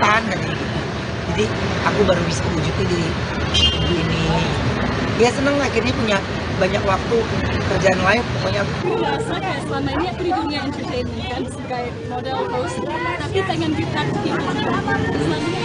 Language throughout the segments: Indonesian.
kejutan katanya gitu. Jadi aku baru bisa wujudnya di ini. Ya seneng akhirnya punya banyak waktu kerjaan lain pokoknya. Aku merasa kayak selama ini aku di dunia entertainment kan sebagai model host, tapi pengen give back to people juga. Selama ini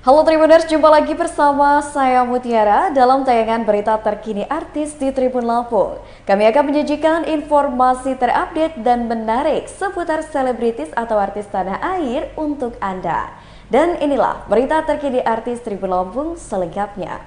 Halo Tribuners, jumpa lagi bersama saya Mutiara dalam tayangan berita terkini artis di Tribun Lampung. Kami akan menyajikan informasi terupdate dan menarik seputar selebritis atau artis tanah air untuk Anda. Dan inilah berita terkini artis Tribun Lampung selengkapnya.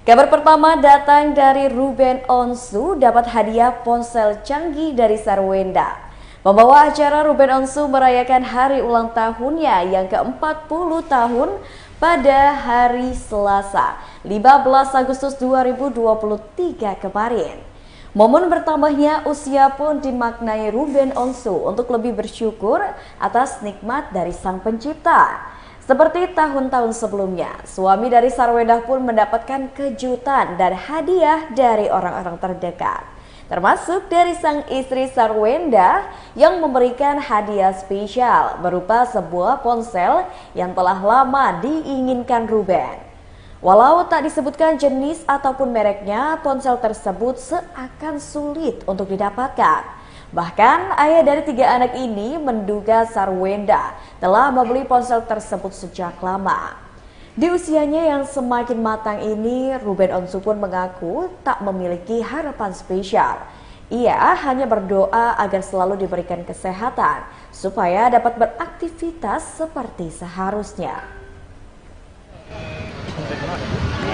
Kabar pertama datang dari Ruben Onsu dapat hadiah ponsel canggih dari Sarwenda. Membawa acara, Ruben Onsu merayakan hari ulang tahunnya yang ke-40 tahun pada hari Selasa, 15 Agustus 2023 kemarin. Momen bertambahnya usia pun dimaknai Ruben Onsu untuk lebih bersyukur atas nikmat dari Sang Pencipta. Seperti tahun-tahun sebelumnya, suami dari Sarwenda pun mendapatkan kejutan dan hadiah dari orang-orang terdekat, termasuk dari sang istri Sarwenda yang memberikan hadiah spesial berupa sebuah ponsel yang telah lama diinginkan Ruben. Walau tak disebutkan jenis ataupun mereknya, ponsel tersebut seakan sulit untuk didapatkan. Bahkan ayah dari 3 anak ini menduga Sarwenda telah membeli ponsel tersebut sejak lama. Di usianya yang semakin matang ini, Ruben Onsu pun mengaku tak memiliki harapan spesial. Ia hanya berdoa agar selalu diberikan kesehatan supaya dapat beraktivitas seperti seharusnya.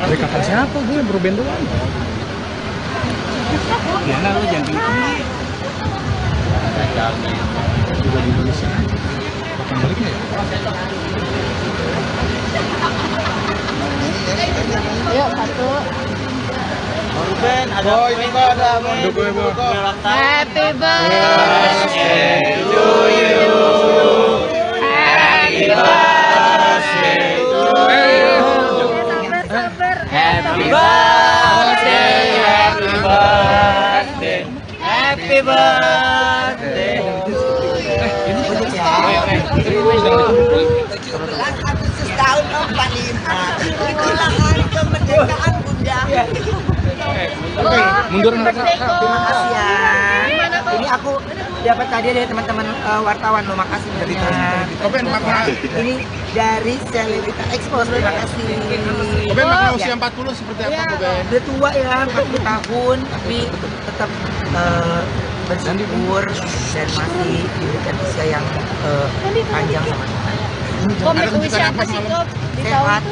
Kapan siapa gue Ruben doang? Ya lu jangan tinggi. Juga di Indonesia. Kapan baliknya ya? ayo satu. Ruben, ada ini kok, ada Happy birthday to you. Happy birthday to you. Happy birthday, happy birthday, happy birthday to you. Setahun 45. Itulah hari kemerdekaan Bunda. Oke, mundur mereka. Terima kasih ya. Ini aku dapat tadi dari teman-teman wartawan, lo makasih banyak. Ruben, makna Ini dari Selebrita Expo, terima kasih. Ruben makna usia 40 seperti apa, Ruben? Udah tua ya, 40 tahun, tapi tetap bersyukur dan masih diberikan usia yang panjang sama Tuhan. Komik usia apa sih Kok? Di tahun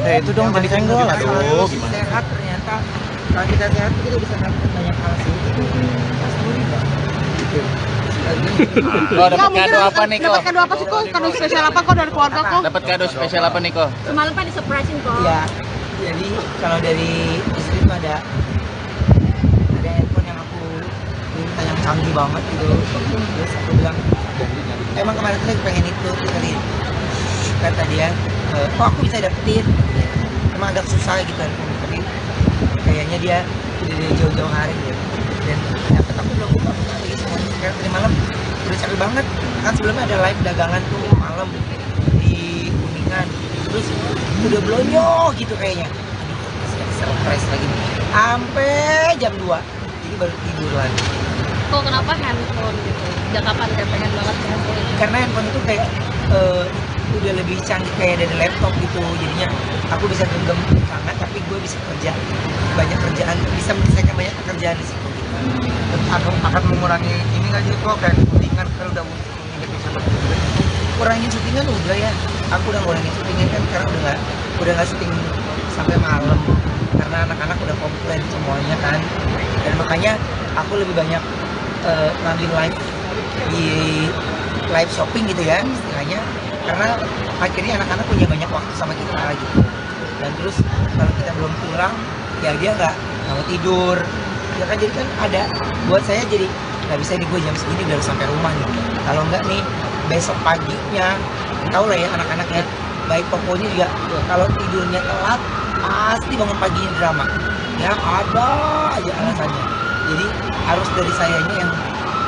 Eh itu dong jadi senggol. Aduh, gimana? Sehat ternyata, kalau kita sehat kita bisa melakukan banyak hal sih. Kok dapat kado apa nih kok? dapat kado apa sih Kok? Kado spesial apa Kok dari keluarga Kok? Dapat kado spesial apa nih kok? Semalam kan di-surprisein Kok. Iya, jadi kalau dari istri itu ada handphone yang aku minta yang canggih banget gitu. Terus aku bilang, emang kemarin tuh pengen itu, kata dia, kok aku bisa dapetin? Emang agak susah gitu, tapi kayaknya dia udah dari jauh-jauh hari gitu. Dan dapet aku belum buka lagi semuanya. Sekarang tadi malam udah capek banget, kan sebelumnya ada live dagangan tuh malam di Kuningan, terus udah blonyo gitu kayaknya. Aduh, masih ada surprise lagi nih, sampai jam 2, jadi baru tidur lagi. Kok kenapa handphone gitu? Udah kapan kayak pengen banget handphone? Karena handphone itu kayak udah lebih canggih kayak dari laptop gitu, jadinya aku bisa genggam tangan tapi gue bisa kerja banyak kerjaan, bisa menyelesaikan banyak pekerjaan di situ. Akan mengurangi ini nggak sih kok kayak syutingan kan udah Kurangin syutingan udah ya, aku udah ngurangin syutingan kan karena udah nggak syuting sampai malam karena anak-anak udah komplain semuanya kan, dan makanya aku lebih banyak ngambil live di live shopping gitu ya istilahnya, karena akhirnya anak-anak punya banyak waktu sama kita gitu. Dan terus kalau kita belum pulang ya dia nggak mau tidur ya kan, jadi kan ada buat saya jadi nggak bisa nih gue jam segini udah sampai rumah nih, kalau nggak nih besok paginya tahu lah ya anak-anaknya baik pokoknya juga kalau tidurnya telat pasti bangun paginya drama ya, ada aja alasannya. Jadi harus dari sayanya yang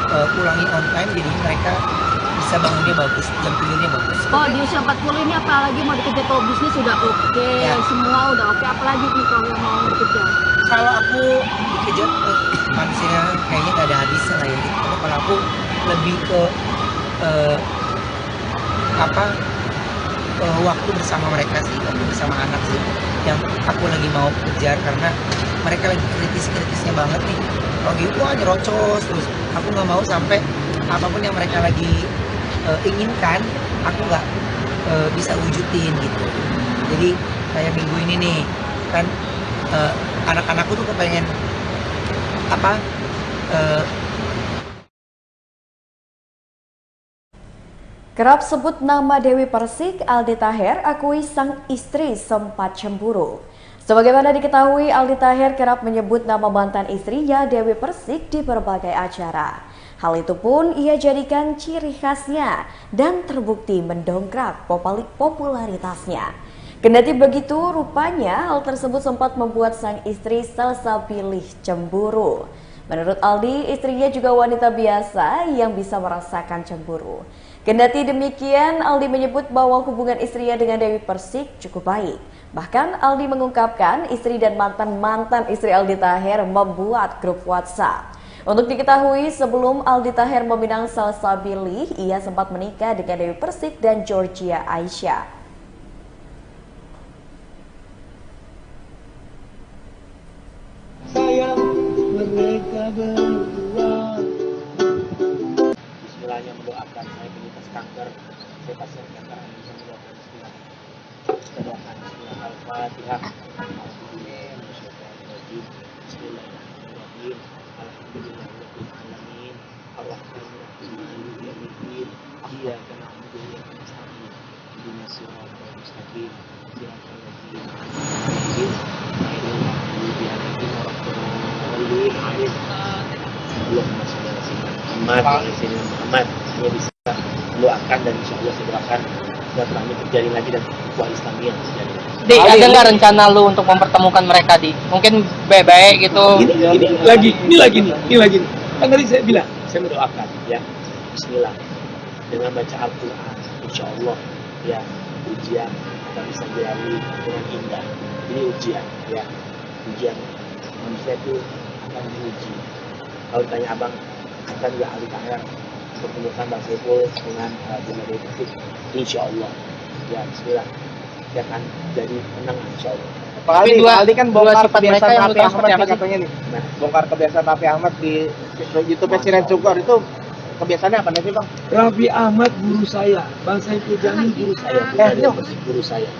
pulangnya on time, jadi mereka bisa bangunnya bagus, jam tidurnya bagus. Oh, di usia 40 ini apalagi mau dikejar, kalau bisnis sudah oke, Ya. semua udah oke, apalagi nih kalau yang mau dikejar? Kalau aku dikejar manusia kayaknya gak ada habisnya lah ya gitu. Kalau aku lebih ke waktu bersama mereka sih, waktu bersama anak sih yang aku lagi mau kejar, karena mereka lagi kritis-kritisnya banget nih. Kalau gitu wah nyerocos terus. Aku nggak mau sampai apapun yang mereka lagi inginkan aku nggak bisa wujudin gitu. Jadi kayak minggu ini nih kan anak-anakku tuh kepengen Kerap sebut nama Dewi Persik, Aldi Taher akui sang istri sempat cemburu. Sebagaimana diketahui, Aldi Taher kerap menyebut nama mantan istrinya Dewi Persik di berbagai acara. Hal itu pun ia jadikan ciri khasnya dan terbukti mendongkrak popularitasnya. Kendati begitu, rupanya hal tersebut sempat membuat sang istri Salsabilih cemburu. Menurut Aldi, istrinya juga wanita biasa yang bisa merasakan cemburu. Kendati demikian, Aldi menyebut bahwa hubungan istrinya dengan Dewi Persik cukup baik. Bahkan Aldi mengungkapkan istri dan mantan istri Aldi Taher membuat grup WhatsApp. Untuk diketahui, sebelum Aldi Taher meminang Salsabilih, ia sempat menikah dengan Dewi Persik dan Georgia Aisyah. Sayang mereka berdua. Bismillahnya mendoakan saya penyintas kanker, saya pasien kanker, amin mendoakan Bismillah. Kita doakan Bismillah Al-Fatihah. Bismillahirrahmanirrahim. Bismillahirrahmanirrahim. Alhamdulillahirrahmanirrahim. Ar-Rahmanirrahim. Maliki yaumiddin. Iyyaka na'budu wa iyyaka nasta'in. Ihdinas siratal mustaqim. Siratal ladzina an'amta 'alaihim ghairil maghdubi 'alaihim waladdallin. Amin. Allahumma shalli ala sayyidina Muhammad. Hanya bisa mendoakan dan insya Allah saya doakan silaturahmi terjalin lagi dan ukhuwah Islamiyah terjalin lagi. Di, ada nggak rencana lu untuk mempertemukan mereka di? Mungkin baik gitu. Ini lagi nih. Kan tadi saya bilang, Saya mendoakan ya, Bismillah, dengan baca Al-Quran, insya Allah ya ujian akan bisa dilalui dengan indah. Ini ujian ya, ujian manusia itu akan diuji. Kalau ditanya abang, akan nggak Aldi Taher pertemukan Bang Saiful dengan Bunda Dewi Persik? Insya Allah ya, Bismillah, dia akan jadi menang insya Allah. Tapi Aldi kan bongkar sifat mereka kebiasaan yang Raffi lu tahu Ahmad seperti apa nih sih? katanya nih. Nah, Bongkar kebiasaan Raffi Ahmad di YouTube Siren Cukor itu kebiasaannya apa nih sih bang? Raffi Ahmad guru saya, Bang Saiful Jamil guru saya, Bunda Dewi Persik guru saya,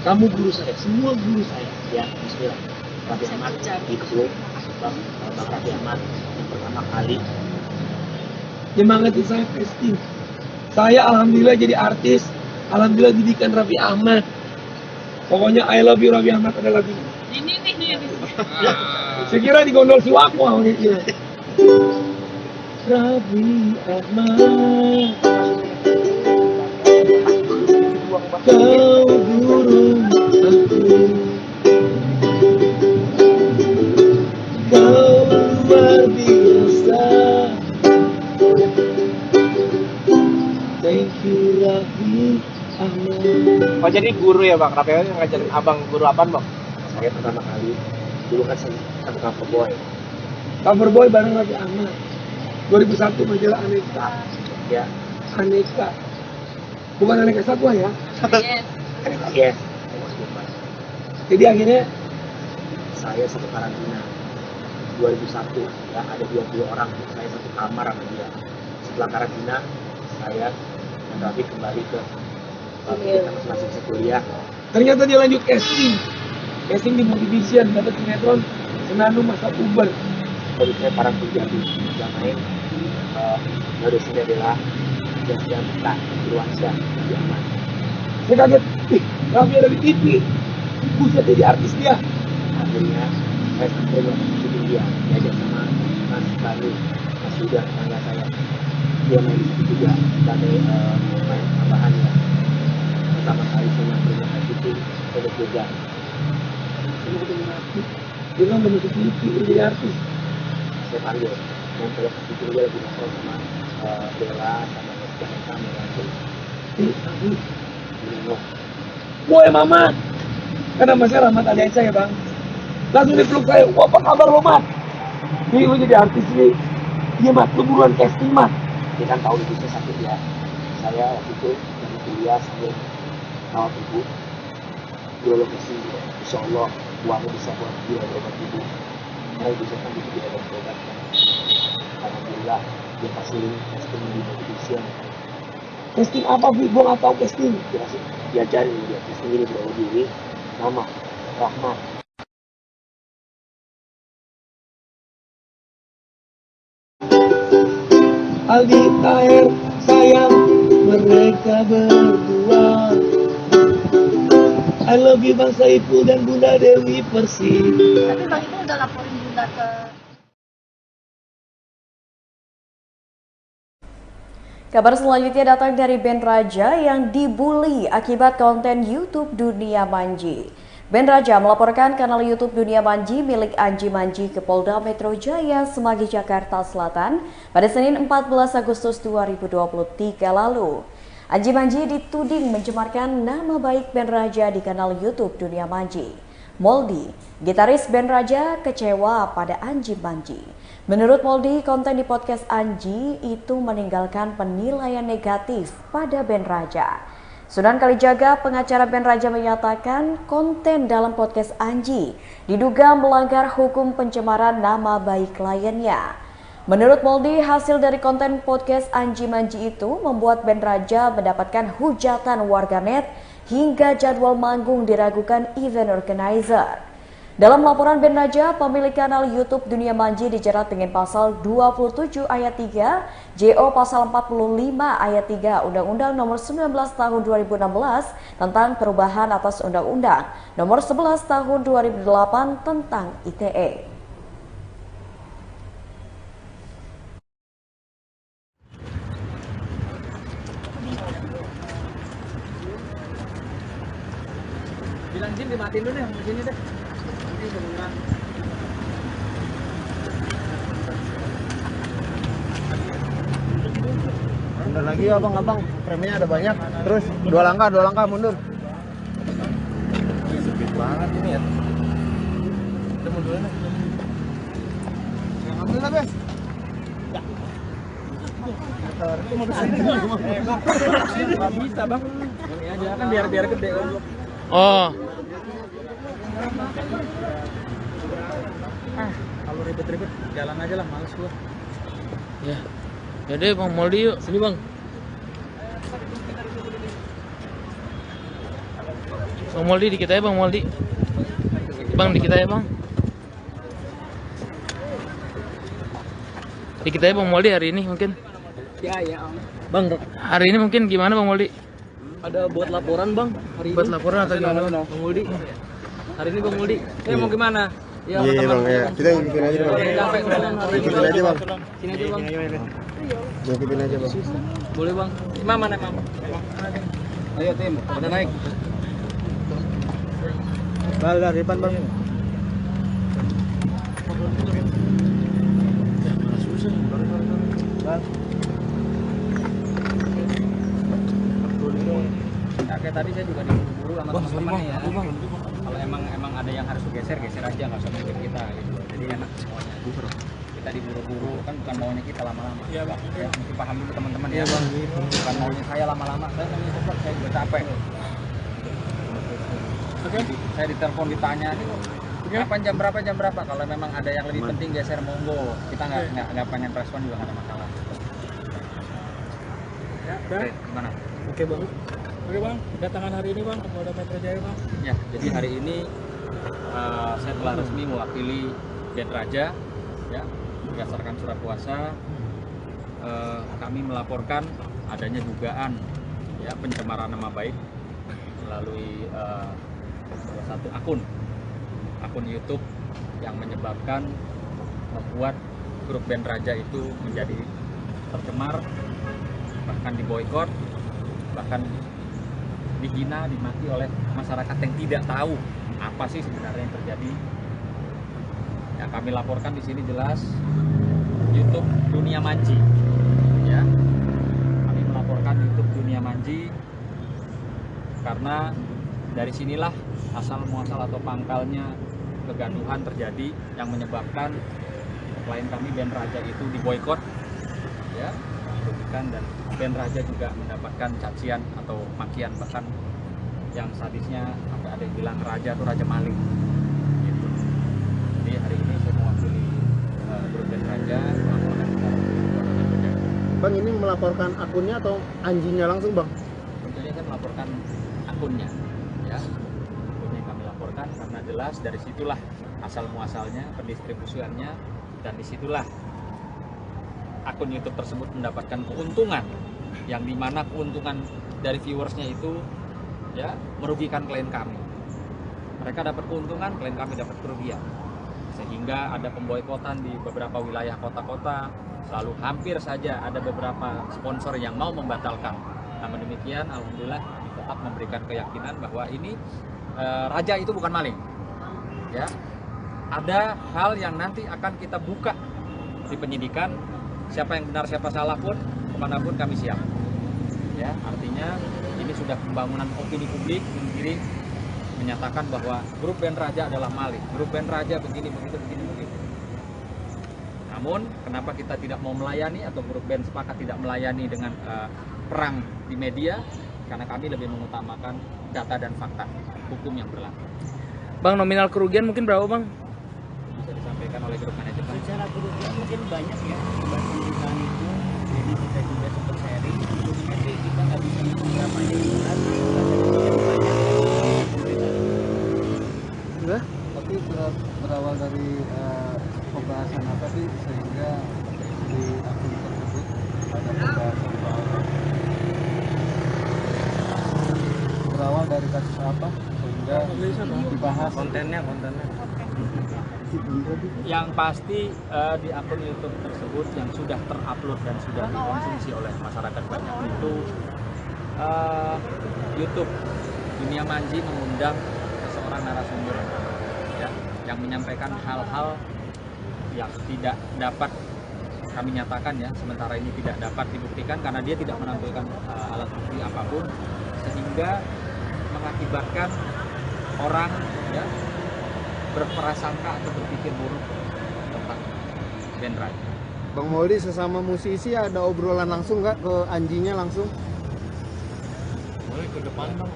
kamu guru saya, semua guru saya. ya Bismillah. Raffi Ahmad itu Bang Raffi Ahmad yang pertama kali Nyemangatin saya casting. Saya alhamdulillah jadi artis, alhamdulillah didikan Raffi Ahmad. Pokoknya I love you Raffi Ahmad ada lagi. Ini nih. Saya kira digondol si Wako awalnya. Raffi Ahmad, kau guru aku, kau luar biasa. Thank you Raffi Ahmad. Oh jadi guru ya bang, Raffi Ahmad yang ngajarin abang guru apaan bang? saya pertama kali dulu kan saya cover boy Cover boy bareng Raffi Ahmad. 2001 majalah Aneka. ya. Aneka. Bukan Aneka Satwa ya. Yes. Jadi akhirnya Saya satu karantina 2001 ya, ada 20 orang, saya satu kamar sama dia. Setelah karantina saya dan Raffi kembali ke kita masing-masing sekuliah. ternyata dia lanjut casting. Casting di Multivision, dapat sinetron Senanu Masa Uber. Kalau saya para penjadi yang main dari sini adalah Jasyan Tak Irwansyah Diaman. Saya kaget, Raffi ada di TV. Buset jadi artis dia. Akhirnya saya sampai syuting dia diajak sama Mas Banu, Mas Yuda, tetangga saya. Dia main di situ juga sebagai main tambahan ya. Pertama kali saya juga. Kamu ketemu artis. Dia kan bener TV jadi artis. Saya panggil. Dan kalau itu dia lagi ngobrol sama Bella sama kami langsung. Tapi Bruno. boy mama. Karena Mas Rahmat adik saya bang. Langsung dipeluk saya. Wah apa kabar lo mat? Nih lu jadi artis nih. Iya mat, lu buruan casting mat. Dia kan tahu ibu saya sakit ya. Saya waktu itu dari kuliah sambil rawat ibu. Dua lokasi, insya Allah uangnya bisa buat dia berobat ibu. Karena ibu saya kan butuh dia berobat kan. Alhamdulillah dia kasih casting di motivation. Casting apa Bi? Gua nggak tahu casting. Diajarin dia casting ini berobat diri. Nama Rahmat. Aldi Taher sayang mereka berdua. I love you Bang Saiful dan Bunda Dewi Persik. Tapi Bang itu udah laporin Bunda ke Kabar selanjutnya datang dari band Raja yang dibully akibat konten YouTube Dunia Manji. Band Raja melaporkan kanal YouTube Dunia Manji milik Anji Manji ke Polda Metro Jaya, Semanggi, Jakarta Selatan pada Senin 14 Agustus 2023 lalu. Anji Manji dituding mencemarkan nama baik band Raja di kanal YouTube Dunia Manji. Moldi, gitaris band Raja, kecewa pada Anji Manji. Menurut Moldi, konten di podcast Anji itu meninggalkan penilaian negatif pada band Raja. Sunan Kalijaga, pengacara band Raja, menyatakan konten dalam podcast Anji diduga melanggar hukum pencemaran nama baik kliennya. Menurut Moldi, hasil dari konten podcast Anji Manji itu membuat band Raja mendapatkan hujatan warganet hingga jadwal manggung diragukan event organizer. Dalam laporan band Raja, pemilik kanal YouTube Dunia Manji dijerat dengan pasal 27 ayat 3, JO pasal 45 ayat 3 Undang-Undang Nomor 19 Tahun 2016 tentang perubahan atas Undang-Undang Nomor 11 Tahun 2008 tentang ITE. Bilang Jin dimatiin dulu deh, di sini deh. Ini sebentar. Mundur lagi ya abang, frame-nya ada banyak. Terus dua langkah mundur. Sempit banget ini ya. Udah mundur aja. Yang ambil lah, Bes. Ya. Itu mau kesini. Nggak bisa, Bang. Ini aja kan biar gede. Oh, Kalau ribet-ribet jalan aja lah, males gua. ya. Jadi Bang Moldi yuk, sini Bang. Bang Moldi dikit aja Bang Moldi. Bang dikit aja Bang. Dikit aja Bang Moldi hari ini mungkin. Ya. Bang, hari ini mungkin gimana Bang Moldi? Ada buat laporan Bang hari ini. Buat laporan atau gimana Bang? Bang Muldi. Hari ini Bang Muldi. Mau gimana? Ya, Iya Bang, ya. Kita ngikutin aja Bang. Capek hari ini. Ngikutin aja Bang. Sini aja Bang. Ngikutin aja Bang. Boleh Bang. Mana Bang? Ayo tim, pada naik. Bal dari depan Bang. Bal. Kayak tadi saya juga diburu sama teman-teman ya. Kalau emang ada yang harus geser aja, nggak usah mikir kita gitu. Jadi enak semuanya. Kita diburu-buru kan bukan maunya kita lama-lama. Iya Bang. Ya, mesti paham dulu teman-teman ya. Bang. Bukan maunya saya lama-lama. Saya namanya cepat, saya juga capek. Oke. Saya ditelepon ditanya, kapan jam berapa? Kalau memang ada yang lebih penting geser monggo. Kita nggak pengen respon juga nggak ada masalah. Ya, oke, gimana? Oke Bang. Oke Bang, kedatangan hari ini Bang ke Polda Metro Jaya Bang. Ya, jadi hari ini saya telah resmi mewakili band Raja, ya, berdasarkan surat kuasa kami melaporkan adanya dugaan ya pencemaran nama baik melalui salah satu akun YouTube yang menyebabkan membuat grup band Raja itu menjadi tercemar, bahkan diboikot, bahkan dihina, dimaki oleh masyarakat yang tidak tahu apa sih sebenarnya yang terjadi. Yang kami laporkan di sini jelas YouTube Dunia Manji, ya. Kami melaporkan YouTube Dunia Manji karena dari sinilah asal muasal atau pangkalnya kegaduhan terjadi yang menyebabkan klien kami band Raja itu diboikot, ya, merugikan, dan band Raja juga mendapatkan cacian atau makian, bahkan yang sadisnya sampai ada yang bilang Raja itu raja maling gitu. Jadi hari ini saya mewakili grup band Raja melaporkan secara Bang, ini melaporkan akunnya atau anjingnya langsung, Bang? tentunya saya melaporkan akunnya, ya. Akunnya yang kami laporkan karena jelas dari situlah asal muasalnya, pendistribusiannya, dan disitulah akun YouTube tersebut mendapatkan keuntungan yang dimana keuntungan dari viewersnya itu, ya, merugikan klien kami. Mereka dapat keuntungan, klien kami dapat kerugian, sehingga ada pemboikotan di beberapa wilayah kota-kota. Selalu hampir saja ada beberapa sponsor yang mau membatalkan. Namun demikian, alhamdulillah tetap memberikan keyakinan bahwa ini Raja itu bukan maling, ya. Ada hal yang nanti akan kita buka di penyidikan, siapa yang benar siapa salah pun kemanapun kami siap, ya. Artinya ini sudah pembangunan opini publik sendiri menyatakan bahwa grup band Raja adalah maling, grup band Raja begini begitu. Namun kenapa kita tidak mau melayani atau grup band sepakat tidak melayani dengan perang di media? Karena kami lebih mengutamakan data dan fakta hukum yang berlaku. Bang, nominal kerugian mungkin berapa, Bang? Bisa disampaikan oleh grup manajemen. Secara kerugian mungkin banyak ya akibat pemberitaan itu, jadi kita juga sempat sharing. Tapi kita nggak bisa menghitung berapanya di bulan, Enggak? Tapi berawal dari pembahasan apa sih sehingga di akun tersebut ada pembahasan soal berawal dari kasus apa sehingga dibahas kontennya. Yang pasti di akun YouTube tersebut yang sudah terupload dan sudah dikonsumsi oleh masyarakat banyak itu YouTube Dunia Manji mengundang seseorang narasumber, ya, yang menyampaikan hal-hal yang tidak dapat kami nyatakan, ya, sementara ini tidak dapat dibuktikan karena dia tidak menampilkan alat bukti apapun, sehingga mengakibatkan orang, ya, berprasangka atau berpikir buruk tentang band Raja. Bang Moldi, sesama musisi ada obrolan langsung nggak ke anjingnya langsung? Boleh ke depan, Bang.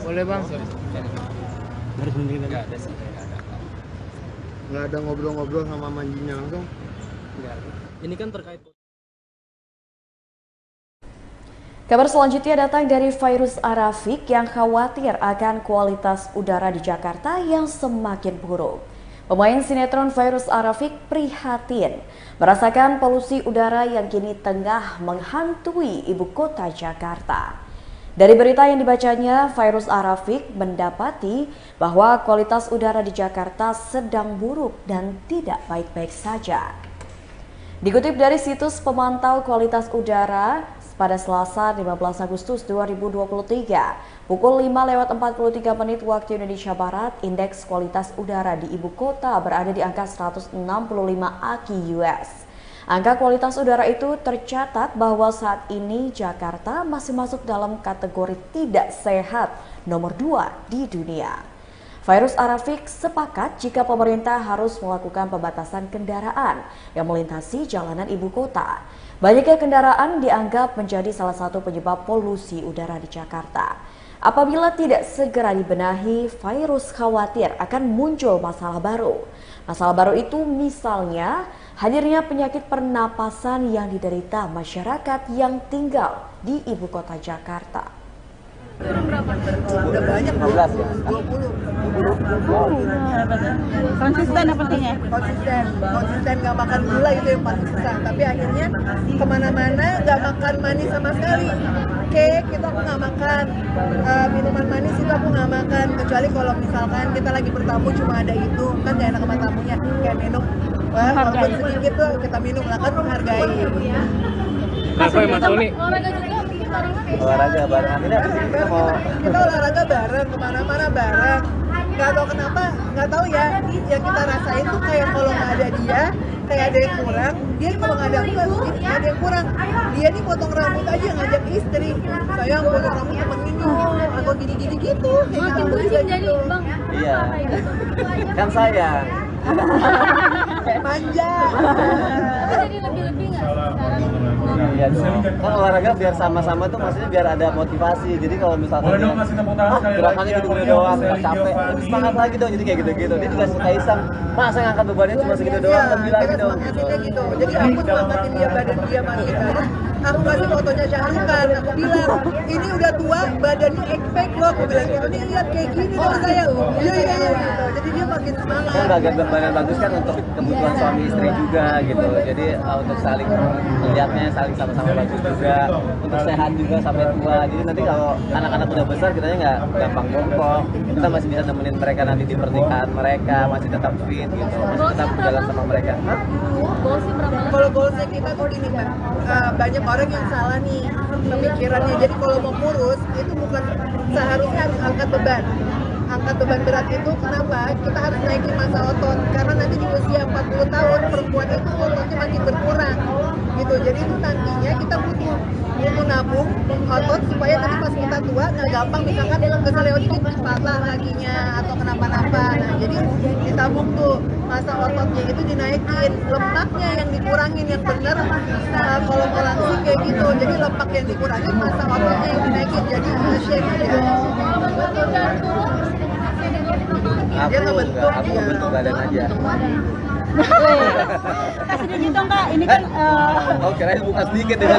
Boleh, Bang. Harus mending enggak ada sih, Nggak ada ngobrol-ngobrol sama anjingnya langsung? enggak. Ini kan terkait. Kabar selanjutnya datang dari Fairuz Arafik yang khawatir akan kualitas udara di Jakarta yang semakin buruk. Pemain sinetron Fairuz Arafik prihatin merasakan polusi udara yang kini tengah menghantui ibu kota Jakarta. Dari berita yang dibacanya, Fairuz Arafik mendapati bahwa kualitas udara di Jakarta sedang buruk dan tidak baik-baik saja. Dikutip dari situs pemantau kualitas udara, pada Selasa 15 Agustus 2023, pukul 5:43 waktu Indonesia Barat, indeks kualitas udara di ibu kota berada di angka 165 AQI-US. Angka kualitas udara itu tercatat bahwa saat ini Jakarta masih masuk dalam kategori tidak sehat nomor 2 di dunia. Fairuz Arafik sepakat jika pemerintah harus melakukan pembatasan kendaraan yang melintasi jalanan ibu kota. Banyaknya kendaraan dianggap menjadi salah satu penyebab polusi udara di Jakarta. Apabila tidak segera dibenahi, Fairuz khawatir akan muncul masalah baru. Masalah baru itu misalnya hadirnya penyakit pernapasan yang diderita masyarakat yang tinggal di ibu kota Jakarta. Udah banyak 12 ya? 20. Konsisten sepertinya. Konsisten nggak makan gula itu yang paling susah. Tapi akhirnya kemana-mana nggak makan manis sama sekali. Cake itu aku nggak makan, minuman manis itu aku nggak makan. Kecuali kalau misalkan kita lagi bertamu cuma ada itu, kan nggak enak sama tamunya. Kayak minum, wah walaupun sedikit tuh kita minum lah kan menghargai. Nah, Mas Oli. Olahraga juga olahraga bareng. Ini apa sih kita mau? Kita olahraga bareng, kemana-mana bareng. Nggak tahu kenapa, nggak tahu ya. Yang kita rasain tuh kayak kalau nggak ada dia, kayak ada yang kurang. Dia kalau nggak ada aku, nggak ada yang kurang. Dia nih potong rambut aja ngajak istri. Sayang potong rambut temenin nih, atau gini-gini gitu. Kayak Makin aku bucin juga jadi gitu. bang. Iya. Kan sayang. Manja. Jadi lebih-lebih nggak sekarang? Iya dong. Kan olahraga biar sama-sama tuh maksudnya biar ada motivasi. Jadi kalau misalkan dia, gerakannya gitu-gitu doang, pas capek, lebih semangat lagi dong. Jadi kayak gitu-gitu. Dia juga suka iseng. Masa ngangkat bebannya cuma segitu doang, lebih lagi dong. Gitu. Gitu. Jadi aku semangatin dia, badan dia makin baik. Aku kasih fotonya Syahrukan, aku bilang ini udah tua, badannya expect loh. Aku bilang gitu, nih lihat kayak gini loh saya. Iya gitu. Jadi dia makin semangat. Kan badan bagus kan untuk kebutuhan suami istri juga gitu. Jadi untuk saling melihatnya, saling sama-sama bagus juga, untuk sehat juga sampai tua. Jadi nanti kalau anak-anak udah besar kitanya nggak gampang bongkok. Kita masih bisa nemenin mereka nanti di pernikahan mereka, masih tetap fit gitu, masih tetap jalan sama mereka. Hah? Kalau goalsnya kita tuh gini kan, banyak orang yang salah nih pemikirannya. Jadi kalau mau kurus itu bukan seharusnya harus angkat beban. Angkat beban berat itu kenapa? Kita harus naikin massa otot. Karena nanti di usia 40 tahun perempuan itu ototnya makin berkurang gitu. Jadi itu nantinya kita butuh nabung otot supaya nanti pas kita tua nggak gampang misalkan keseleo dikit patah kakinya atau kenapa-napa. Nah jadi ditabung tuh massa ototnya itu dinaikin, lemaknya yang dikurangin yang bener. Kalau mau langsing kayak gitu, jadi lemak yang dikurangin, massa ototnya yang dinaikin. Jadi shape aja. Aku bentuk badan aja. Kasih sedikit dong kak, ini kan Oh kirain buka sedikit ya.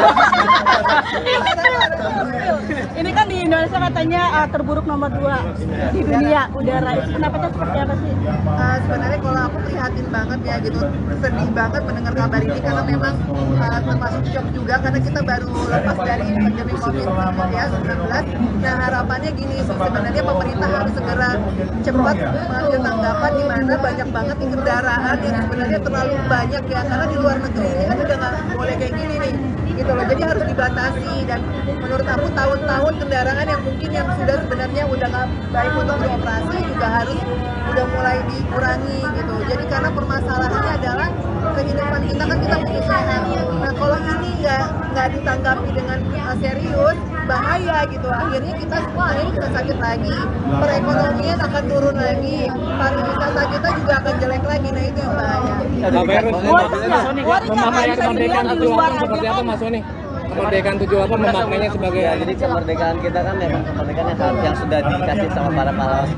ini kan di Indonesia katanya terburuk nomor 2 di dunia udara. Itu pendapatnya seperti apa sih? Sebenarnya kalau aku prihatin banget ya gitu, sedih banget mendengar kabar ini karena memang termasuk shock juga karena kita baru lepas dari pandemi COVID-19. Nah harapannya gini sih, sebenarnya pemerintah harus segera cepat mengambil tanggapan di mana banyak banget nih kendaraan yang sebenarnya terlalu banyak ya, karena di luar negeri ini kan udah nggak boleh kayak gini nih gitu loh. Jadi harus dibatasi, dan menurut aku tahun-tahun kendaraan yang mungkin yang sudah sebenarnya udah nggak baik untuk dioperasi juga harus udah mulai dikurangi gitu. Jadi karena permasalahannya adalah kehidupan kita kan kita butuh sehat. Nah kalau ini nggak ditanggapi dengan serius, bahaya gitu. Akhirnya kita semua bisa sakit lagi, perekonomian akan turun lagi, pariwisata kita juga akan jelek lagi. Nah itu yang bahaya. Memaknai kemerdekaan tujuh apa seperti apa Mas Sony? Kemerdekaan tujuh apa memaknainya sebagai? Ya, jadi kemerdekaan kita kan memang kemerdekaan yang sudah dikasih sama para pahlawan.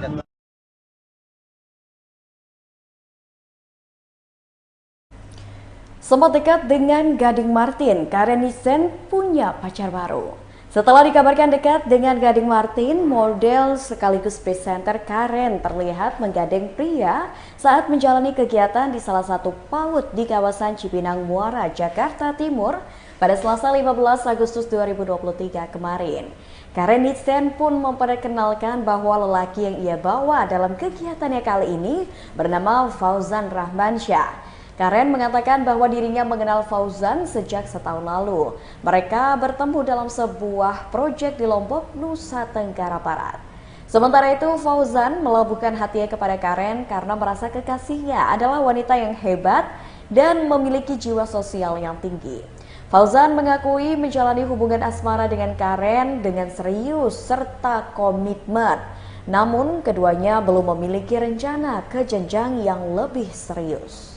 Sempat dekat dengan Gading Martin, Karen Nisen punya pacar baru. Setelah dikabarkan dekat dengan Gading Martin, model sekaligus presenter Karen terlihat menggandeng pria saat menjalani kegiatan di salah satu PAUD di kawasan Cipinang Muara, Jakarta Timur pada Selasa 15 Agustus 2023 kemarin. Karen Nisen pun memperkenalkan bahwa lelaki yang ia bawa dalam kegiatannya kali ini bernama Fauzan Rahmansyah. Karen mengatakan bahwa dirinya mengenal Fauzan sejak setahun lalu. Mereka bertemu dalam sebuah proyek di Lombok, Nusa Tenggara Barat. Sementara itu, Fauzan melabuhkan hatinya kepada Karen karena merasa kekasihnya adalah wanita yang hebat dan memiliki jiwa sosial yang tinggi. Fauzan mengakui menjalani hubungan asmara dengan Karen dengan serius serta komitmen. Namun, keduanya belum memiliki rencana ke jenjang yang lebih serius.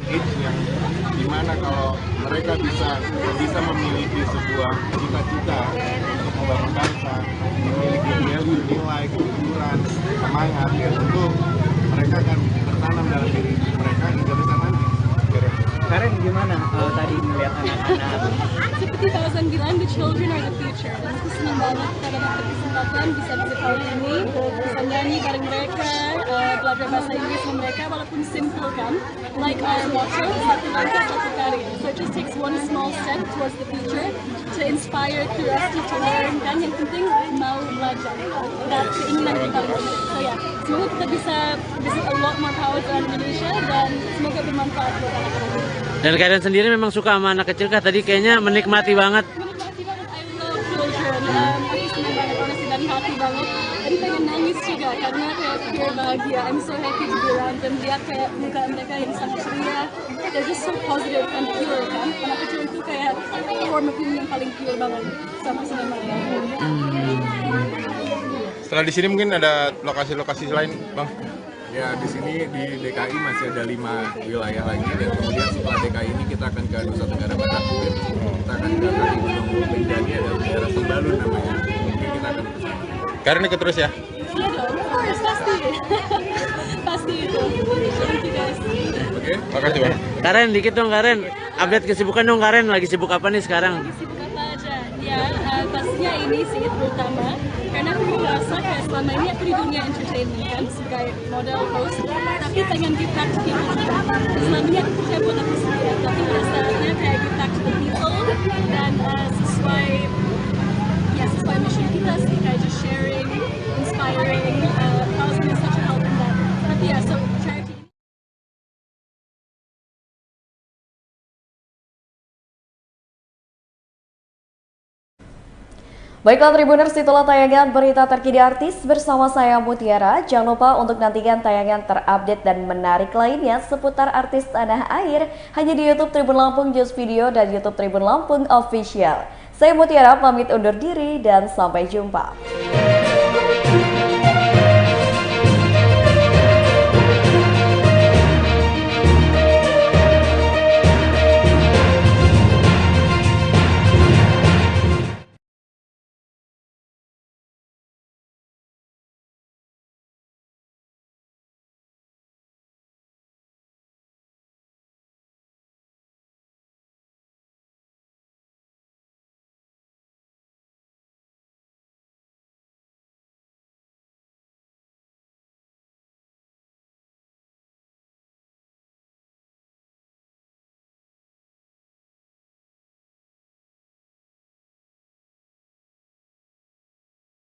Yang dimana kalau mereka bisa memiliki sebuah cita-cita untuk membangun bangsa, memiliki value, nilai, kejujuran, semangat, ya tentu mereka akan tertanam dalam diri mereka hingga besar nanti. Karen gimana tadi melihat anak-anak? Seperti Fauzan bilang, the children are the future. Dan aku senang banget kita dapat kesempatan bisa visit tahun ini, bisa nyanyi bareng mereka, belajar bahasa Inggris sama mereka, walaupun simple kan. Like our motto, satu langkah satu karya. So it just takes one small step towards the future to inspire curiosity to learn, dan yang penting mau belajar. Dan keinginan kita paling penting. So ya, semoga kita bisa visit a lot more PAUD di Indonesia dan semoga bermanfaat buat anak-anak. Dan kalian sendiri memang suka sama anak kecil kah? Tadi kayaknya menikmati banget. Menikmati banget, I love children. Aku senang banget, honestly, dari hati banget. Tadi pengen nangis juga karena kayak pure bahagia. I'm so happy to be around them. Lihat kayak muka mereka yang sangat ceria. They're just so positive and pure kan. Anak kecil itu kayak form of human yang paling pure banget. Sama senang banget. Setelah di sini mungkin ada lokasi-lokasi lain, Bang? Ya, di sini di DKI masih ada 5 wilayah lagi, dan kemudian setelah DKI ini kita akan ke Nusa Tenggara Barat. Kita akan ke kaki Gunung Rinjani, ada daerah Sembalun namanya. Mungkin kita akan ke sana. Karen ikut terus ya? Iya dong, of course, pasti. Pasti itu. Thank you guys. Oke, makasih Bang. Karen, dikit dong Karen. Update kesibukan dong Karen. Lagi sibuk apa nih sekarang? Sibuk apa aja? Ya, pastinya ini sih terutama karena aku merasa kayak selama ini aku di dunia entertainment kan sebagai model host, tapi pengen give back to people juga. Selama ini aku kerja buat aku sendiri, tapi pada saatnya kayak give back to the people dan sesuai mission kita sih, kayak just sharing, inspiring, causing such a help in that. Tapi ya, so charity. Baiklah Tribuners, itulah tayangan berita terkini artis bersama saya Mutiara. Jangan lupa untuk nantikan tayangan terupdate dan menarik lainnya seputar artis tanah air hanya di YouTube Tribun Lampung Just Video dan YouTube Tribun Lampung Official. Saya Mutiara pamit undur diri dan sampai jumpa.